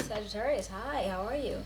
Sagittarius, hi, how are you?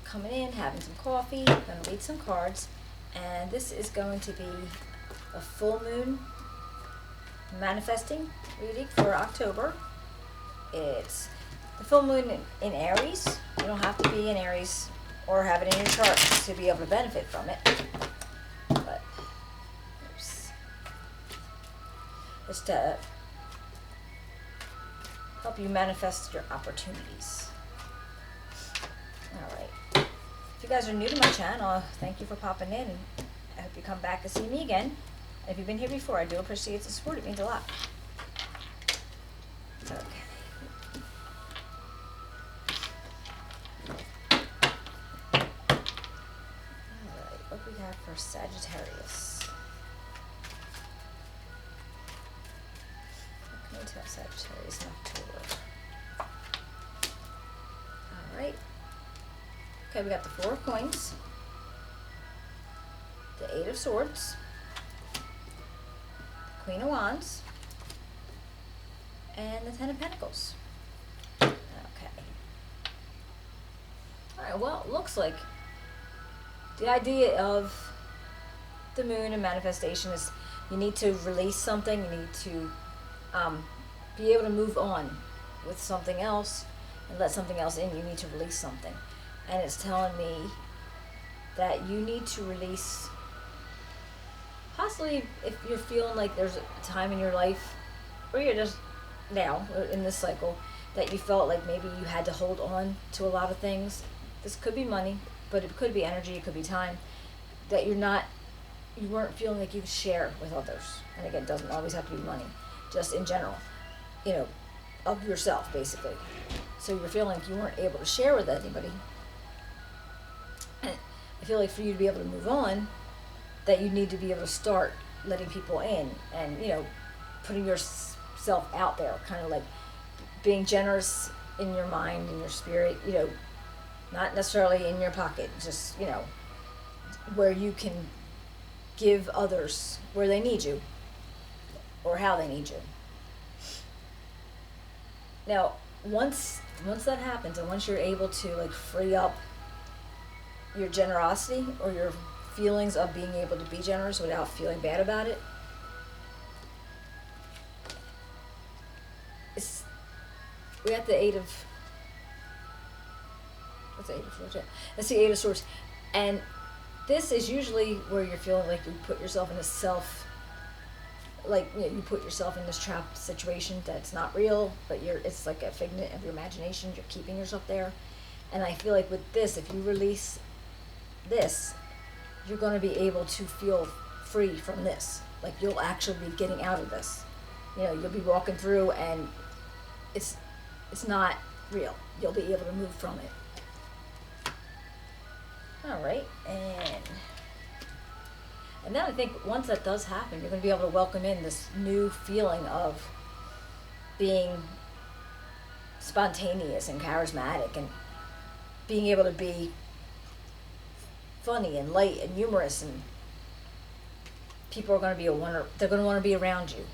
Coming in, having some coffee, gonna read some cards, and this is going to be a full moon manifesting reading for October. It's the full moon in Aries. You don't have to be in Aries or have it in your chart to be able to benefit from it. But oops. Just to help you manifest your opportunities. Alright. If you guys are new to my channel, thank you for popping in. I hope you come back to see me again. If you've been here before, I do appreciate the support. It means a lot. Okay. Alright, what we have for Sagittarius? What can we tell Sagittarius in October? Alright. Okay, we got the Four of Coins, the Eight of Swords, the Queen of Wands, and the Ten of Pentacles. Okay. Alright, well, it looks like the idea of the moon and manifestation is you need to release something, you need to be able to move on with something else and let something else in. You need to release something. And it's telling me that you need to release, possibly if you're feeling like there's a time in your life, or you're just now in this cycle, that you felt like maybe you had to hold on to a lot of things. This could be money, but it could be energy, it could be time, that you weren't feeling like you could share with others. And again, it doesn't always have to be money, just in general, of yourself, basically. So you're feeling like you weren't able to share with anybody. I feel like for you to be able to move on, that you need to be able to start letting people in and, putting yourself out there, kind of like being generous in your mind and your spirit, not necessarily in your pocket, just, where you can give others where they need you or how they need you. Now, once that happens and once you're able to free up your generosity or your feelings of being able to be generous without feeling bad about it, we got the Eight of, what's the Eight of Swords? That's the Eight of Swords. And this is usually where you're feeling like you put yourself in a you put yourself in this trapped situation that's not real, but it's like a figment of your imagination. You're keeping yourself there. And I feel like with this, if you release this, you're going to be able to feel free from this. Like you'll actually be getting out of this. You'll be walking through and it's not real. You'll be able to move from it. All right, and then I think once that does happen, you're going to be able to welcome in this new feeling of being spontaneous and charismatic and being able to be funny and light and humorous, and people are going to be they're going to want to be around you.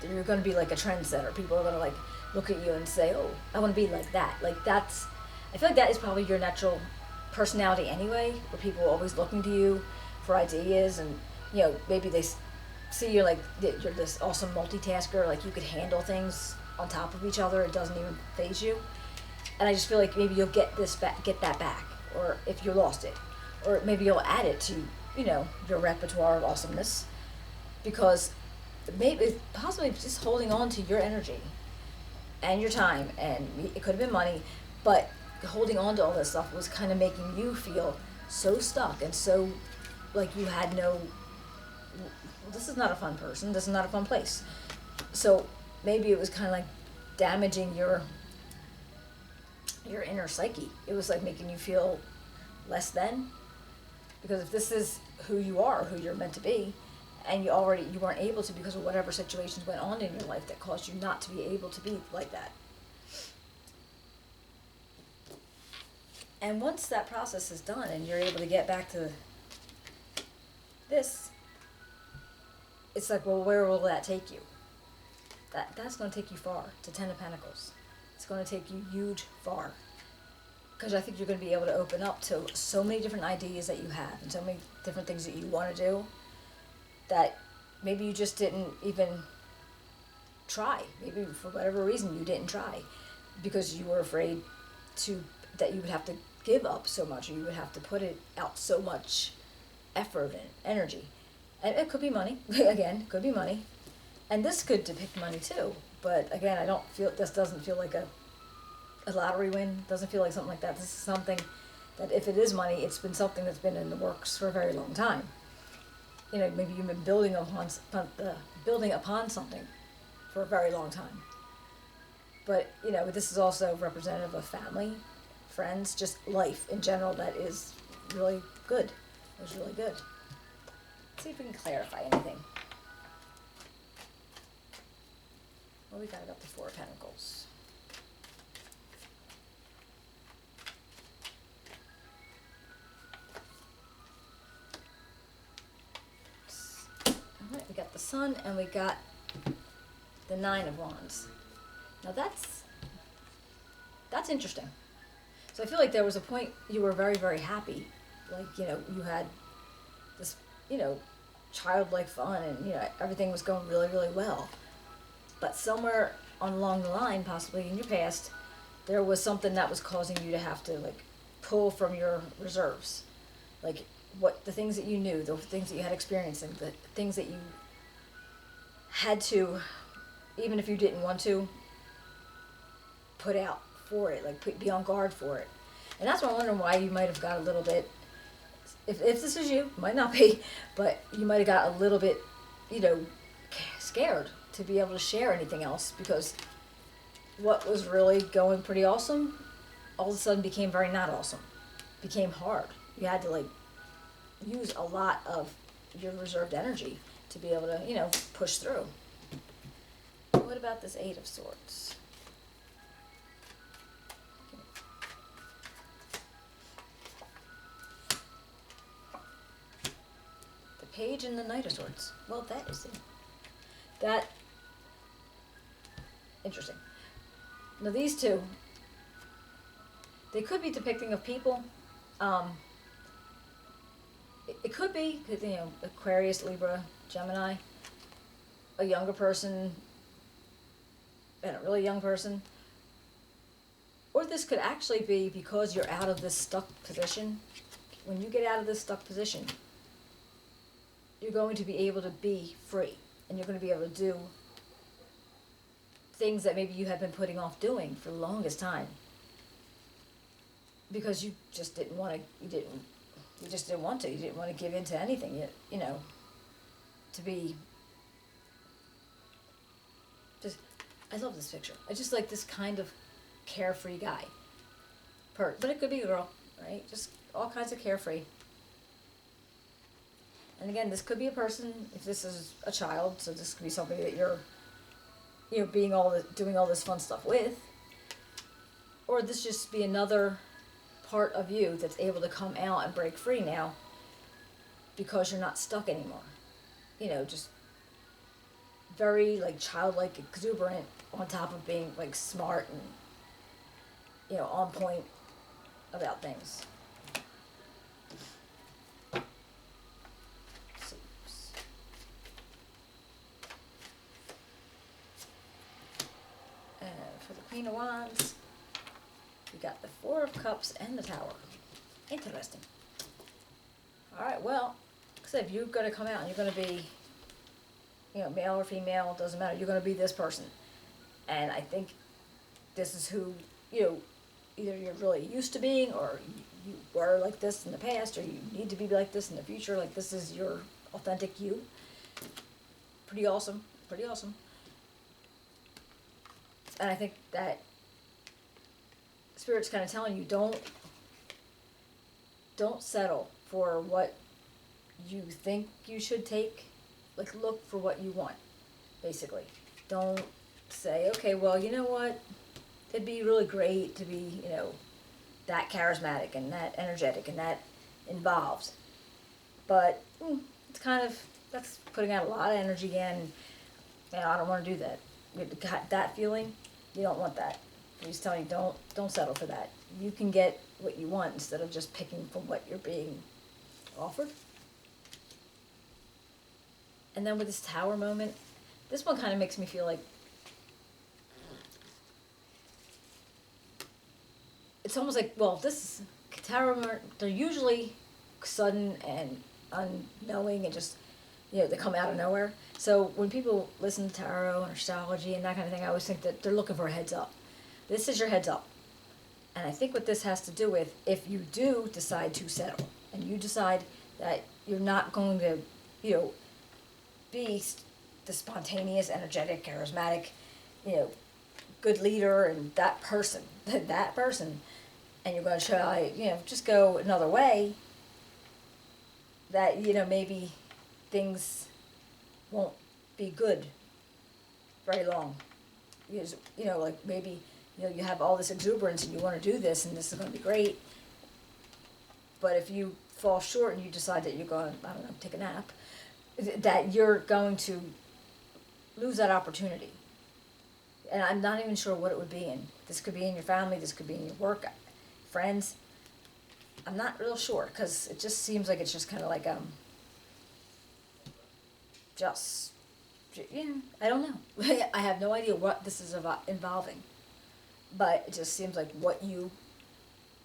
You're going to be like a trendsetter. People are going to look at you and say, oh, I want to be like that. I feel like that is probably your natural personality anyway, where people are always looking to you for ideas, and maybe they see you like you're this awesome multitasker, like you could handle things on top of each other, it doesn't even faze you. And I just feel like maybe you'll get that back, or if you lost it, or maybe you'll add it to your repertoire of awesomeness, because maybe possibly just holding on to your energy and your time, and it could have been money, but holding on to all this stuff was kind of making you feel so stuck and so like you had this is not a fun person, this is not a fun place. So maybe it was kind of like damaging your inner psyche. It was like making you feel less than, because if this is who you are, who you're meant to be, and you weren't able to because of whatever situations went on in your life that caused you not to be able to be like that. And once that process is done and you're able to get back to this, it's like, well, where will that take you? That's going to take you far, to Ten of Pentacles. It's going to take you huge far. Because I think you're going to be able to open up to so many different ideas that you have and so many different things that you want to do that maybe you just didn't even try. Maybe for whatever reason you didn't try because you were afraid that you would have to give up so much, or you would have to put it out so much effort and energy. And it could be money. Again, it could be money. And this could depict money too. But again, this doesn't feel like a lottery win. Doesn't feel like something like that. This is something that if it is money, it's been something that's been in the works for a very long time. Maybe you've been building upon something for a very long time. But, this is also representative of family, friends, just life in general that is really good. It was really good. Let's see if we can clarify anything. Well, we got the Four of Pentacles. Alright, we got the Sun and we got the Nine of Wands. Now that's interesting. So I feel like there was a point you were very, very happy. Like, you had this, childlike fun and, everything was going really, really well. But somewhere along the line, possibly in your past, there was something that was causing you to have to, pull from your reserves. The things that you knew, the things that you had experienced, and the things that you had to, even if you didn't want to, put out for it, be on guard for it. And that's why I'm wondering why you might have got a little bit, if this is you, might not be, but you might have got a little bit, scared to be able to share anything else, because what was really going pretty awesome all of a sudden became very not awesome, became hard. You had to use a lot of your reserved energy to be able to, push through. What about this Eight of Swords? The Page and the Knight of Swords. Well, that is it. Interesting. Now these two, they could be depicting of people. It could be, Aquarius, Libra, Gemini, a younger person, and a really young person. Or this could actually be because you're out of this stuck position. When you get out of this stuck position, you're going to be able to be free. And you're going to be able to do things that maybe you have been putting off doing for the longest time. Because you just didn't want to, you just didn't want to. You didn't want to give in to anything, to be just, I love this picture. I just like this kind of carefree guy. But it could be a girl, right? Just all kinds of carefree. And again, this could be a person, if this is a child, so this could be somebody that you're, doing all this fun stuff with. Or this just be another part of you that's able to come out and break free now because you're not stuck anymore. Just very childlike, exuberant, on top of being smart and on point about things. And for the Queen of Wands, we got the Four of Cups and the Tower. Interesting. Alright, well, like I said, if you're going to come out and you're going to be, male or female, doesn't matter, you're going to be this person. And I think this is who, either you're really used to being, or you were like this in the past, or you need to be like this in the future. This is your authentic you. Pretty awesome. Pretty awesome. And I think that Spirit's kind of telling you, don't settle for what you think you should take. Look for what you want, basically. Don't say, okay, well, you know what? It'd be really great to be, that charismatic and that energetic and that involved. But it's kind of, that's putting out a lot of energy again. I don't want to do that. That feeling, you don't want that. He's telling you, don't settle for that. You can get what you want instead of just picking from what you're being offered. And then with this tower moment, this one kind of makes me feel like it's almost like, well, this tower moment, they're usually sudden and unknowing and just, they come out of nowhere. So when people listen to tarot and astrology and that kind of thing, I always think that they're looking for a heads up. This is your heads up. And I think what this has to do with, if you do decide to settle and you decide that you're not going to, be the spontaneous, energetic, charismatic, good leader and that person, and you're going to try, just go another way, that, maybe things won't be good very long. Because, like maybe, you have all this exuberance and you want to do this and this is going to be great. But if you fall short and you decide that you're going, I don't know, take a nap, that you're going to lose that opportunity. And I'm not even sure what it would be in. This could be in your family, this could be in your work, friends. I'm not real sure, because it just seems like it's just kind of like, I don't know. I have no idea what this is involving. But it just seems like what you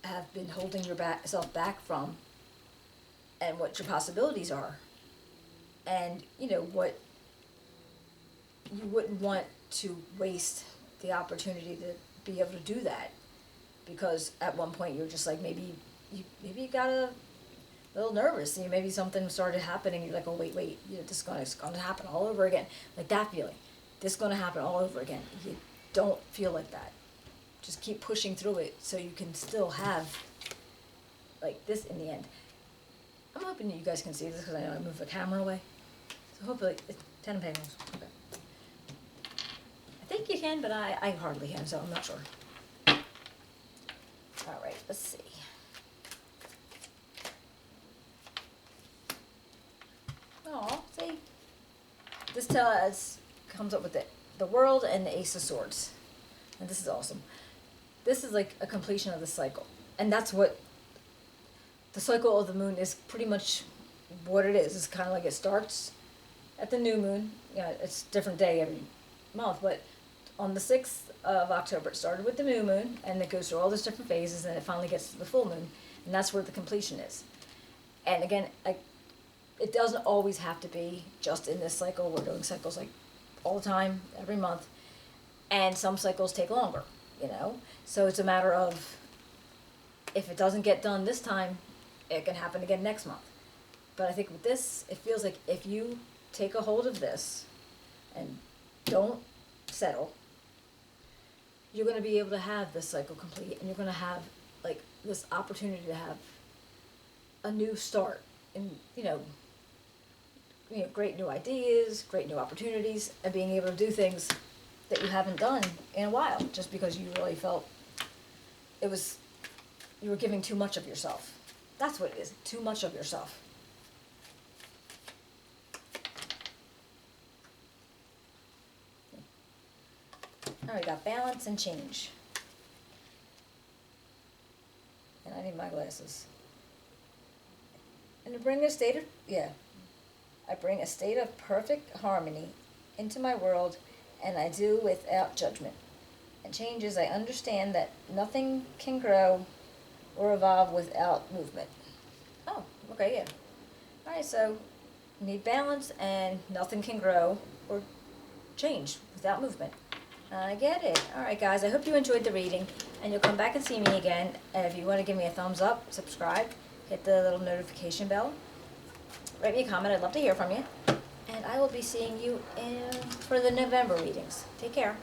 have been holding yourself back from, and what your possibilities are. And, what you wouldn't want to waste the opportunity to be able to do that. Because at one point you're just like, maybe you got a little nervous. Maybe something started happening. You're like, oh, wait, this is going to happen all over again. Like that feeling. This is going to happen all over again. You don't feel like that. Just keep pushing through it so you can still have like this in the end. I'm hoping that you guys can see this because I know I moved the camera away. So hopefully, it's 10 of Pentacles. Okay. I think you can, but I hardly can, so I'm not sure. Alright, let's see. Oh, see? This comes up with the World and the Ace of Swords. And this is awesome. This is like a completion of the cycle. And that's what the cycle of the moon is, pretty much what it is. It's kind of like it starts at the new moon. It's a different day every month, but on the 6th of October it started with the new moon, and it goes through all those different phases, and it finally gets to the full moon, and that's where the completion is. And again, it doesn't always have to be just in this cycle. We're doing cycles like all the time, every month, and some cycles take longer, So it's a matter of, if it doesn't get done this time, it can happen again next month. But I think with this, it feels like if you take a hold of this and don't settle, you're going to be able to have this cycle complete, and you're going to have like this opportunity to have a new start, and great new ideas, great new opportunities, and being able to do things that you haven't done in a while, just because you really felt you were giving too much of yourself. That's what it is, too much of yourself. Now we got balance and change. And I need my glasses. And to bring I bring a state of perfect harmony into my world, and I do without judgment. And changes, I understand that nothing can grow or evolve without movement. Oh, okay, yeah. Alright, so you need balance, and nothing can grow or change without movement. I get it. Alright guys, I hope you enjoyed the reading, and you'll come back and see me again. And if you want to give me a thumbs up, subscribe, hit the little notification bell, write me a comment, I'd love to hear from you. And I will be seeing you for the November readings. Take care.